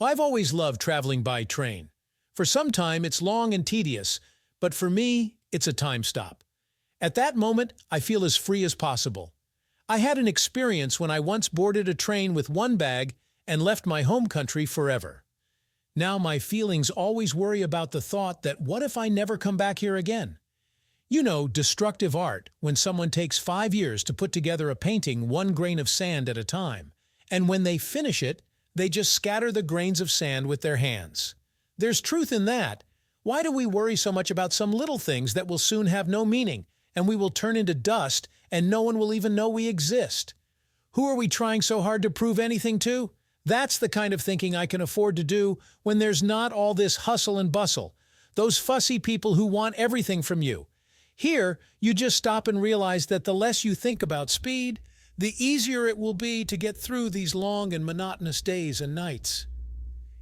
I've always loved traveling by train. For some time, it's long and tedious, but for me, it's a time stop. At that moment, I feel as free as possible. I had an experience when I once boarded a train with one bag and left my home country forever. Now my feelings always worry about the thought that what if I never come back here again? You know, destructive art, when someone takes 5 years to put together a painting one grain of sand at a time, and when they finish it, they just scatter the grains of sand with their hands. There's truth in that. Why do we worry so much about some little things that will soon have no meaning, and we will turn into dust, and no one will even know we exist? Who are we trying so hard to prove anything to? That's the kind of thinking I can afford to do when there's not all this hustle and bustle, those fussy people who want everything from you. Here, you just stop and realize that the less you think about speed, the easier it will be to get through these long and monotonous days and nights.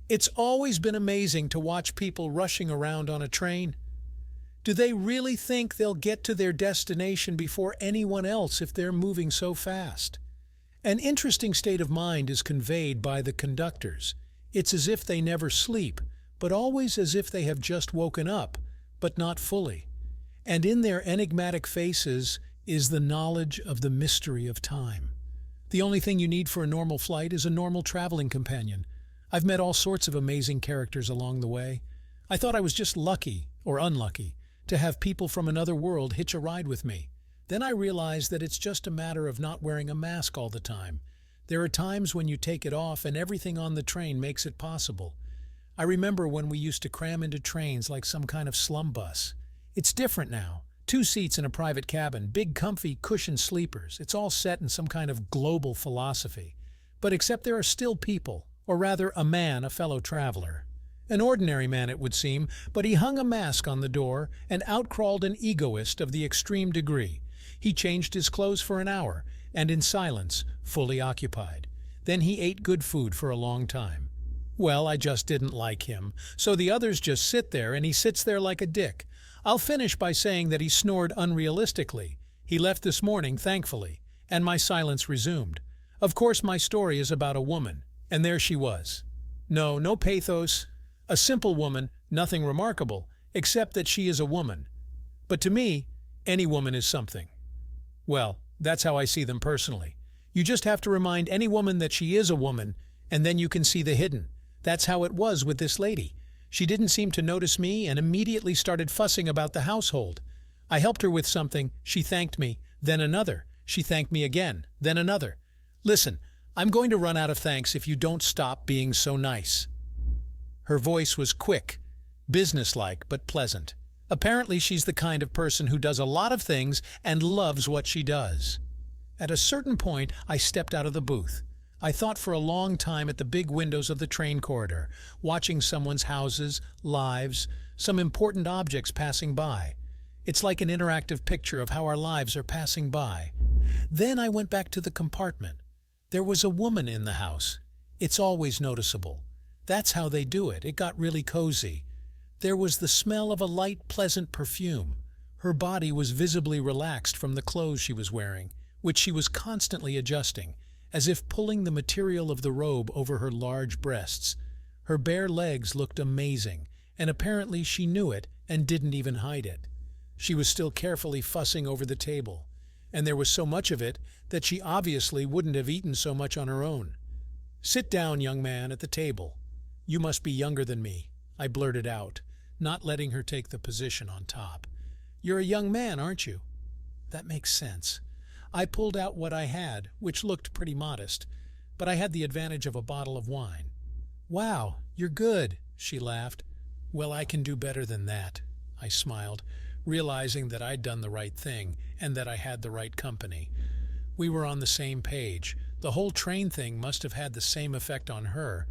It's always been amazing to watch people rushing around on a train. Do they really think they'll get to their destination before anyone else if they're moving so fast? An interesting state of mind is conveyed by the conductors. It's as if they never sleep, but always as if they have just woken up, but not fully. And in their enigmatic faces is the knowledge of the mystery of time. The only thing you need for a normal flight is a normal traveling companion. I've met all sorts of amazing characters along the way. I thought I was just lucky, or unlucky, to have people from another world hitch a ride with me. Then I realized that it's just a matter of not wearing a mask all the time. There are times when you take it off and everything on the train makes it possible. I remember when we used to cram into trains like some kind of slum bus. It's different now. 2 seats in a private cabin, big comfy cushioned sleepers. It's all set in some kind of global philosophy. But except there are still people, or rather a man, a fellow traveler. An ordinary man it would seem, but he hung a mask on the door and out crawled an egoist of the extreme degree. He changed his clothes for an hour, and in silence, fully occupied. Then he ate good food for a long time. Well, I just didn't like him, so the others just sit there and he sits there like a dick. I'll finish by saying that he snored unrealistically. He left this morning, thankfully, and my silence resumed. Of course, my story is about a woman, and there she was. No pathos. A simple woman, nothing remarkable, except that she is a woman. But to me, any woman is something. Well, that's how I see them personally. You just have to remind any woman that she is a woman, and then you can see the hidden. That's how it was with this lady. She didn't seem to notice me and immediately started fussing about the household. I helped her with something, she thanked me, then another. She thanked me again, then another. Listen, I'm going to run out of thanks if you don't stop being so nice. Her voice was quick, businesslike, but pleasant. Apparently she's the kind of person who does a lot of things and loves what she does. At a certain point, I stepped out of the booth. I thought for a long time at the big windows of the train corridor, watching someone's houses, lives, some important objects passing by. It's like an interactive picture of how our lives are passing by. Then I went back to the compartment. There was a woman in the house. It's always noticeable. That's how they do it. It got really cozy. There was the smell of a light, pleasant perfume. Her body was visibly relaxed from the clothes she was wearing, which she was constantly adjusting, as if pulling the material of the robe over her large breasts. Her bare legs looked amazing, and apparently she knew it and didn't even hide it. She was still carefully fussing over the table, and there was so much of it that she obviously wouldn't have eaten so much on her own. "Sit down, young man, at the table. You must be younger than me," I blurted out, not letting her take the position on top. "You're a young man, aren't you?" "That makes sense." I pulled out what I had, which looked pretty modest, but I had the advantage of a bottle of wine. "Wow, you're good," she laughed. "Well, I can do better than that," I smiled, realizing that I'd done the right thing and that I had the right company. We were on the same page. The whole train thing must have had the same effect on her.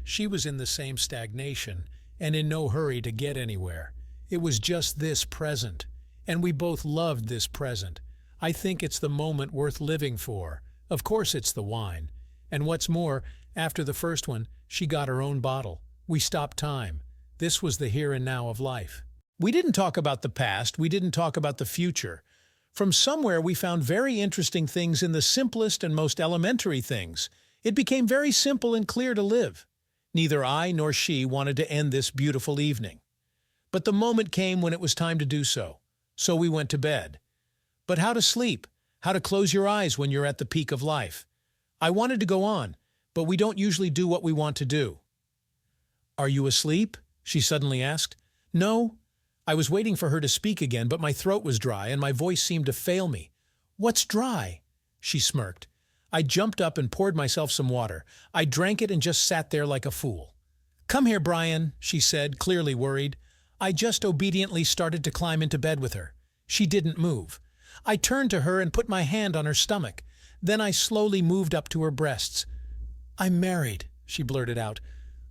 She was in the same stagnation and in no hurry to get anywhere. It was just this present, and we both loved this present. I think it's the moment worth living for. Of course it's the wine. And what's more, after the first one, she got her own bottle. We stopped time. This was the here and now of life. We didn't talk about the past, we didn't talk about the future. From somewhere we found very interesting things in the simplest and most elementary things. It became very simple and clear to live. Neither I nor she wanted to end this beautiful evening. But the moment came when it was time to do so. So we went to bed. But how to sleep? How to close your eyes when you're at the peak of life? I wanted to go on, but we don't usually do what we want to do. "Are you asleep?" she suddenly asked. "No." I was waiting for her to speak again, but my throat was dry and my voice seemed to fail me. "What's dry?" she smirked. I jumped up and poured myself some water. I drank it and just sat there like a fool. "Come here, Brian," she said, clearly worried. I just obediently started to climb into bed with her. She didn't move. I turned to her and put my hand on her stomach. Then I slowly moved up to her breasts. "I'm married," she blurted out.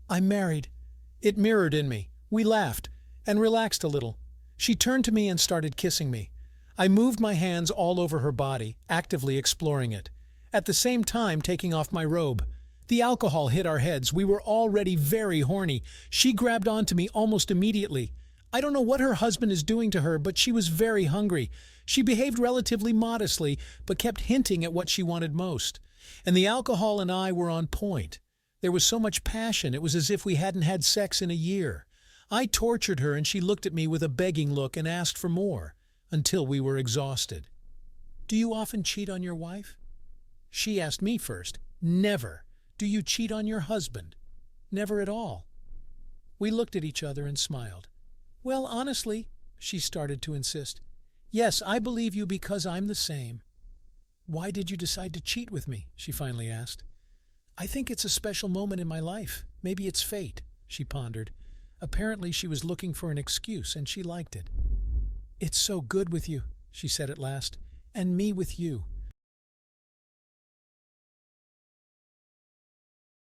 "I'm married." It mirrored in me. We laughed and relaxed a little. She turned to me and started kissing me. I moved my hands all over her body, actively exploring it, at the same time taking off my robe. The alcohol hit our heads. We were already very horny. She grabbed onto me almost immediately. I don't know what her husband is doing to her, but she was very hungry. She behaved relatively modestly, but kept hinting at what she wanted most. And the alcohol and I were on point. There was so much passion, it was as if we hadn't had sex in a year. I tortured her and she looked at me with a begging look and asked for more, until we were exhausted. "Do you often cheat on your wife?" She asked me first. "Never." "Do you cheat on your husband?" "Never at all." We looked at each other and smiled. "Well, honestly," she started to insist. "Yes, I believe you because I'm the same." "Why did you decide to cheat with me?" she finally asked. "I think it's a special moment in my life. Maybe it's fate," she pondered. Apparently she was looking for an excuse, and she liked it. "It's so good with you," she said at last, "and me with you.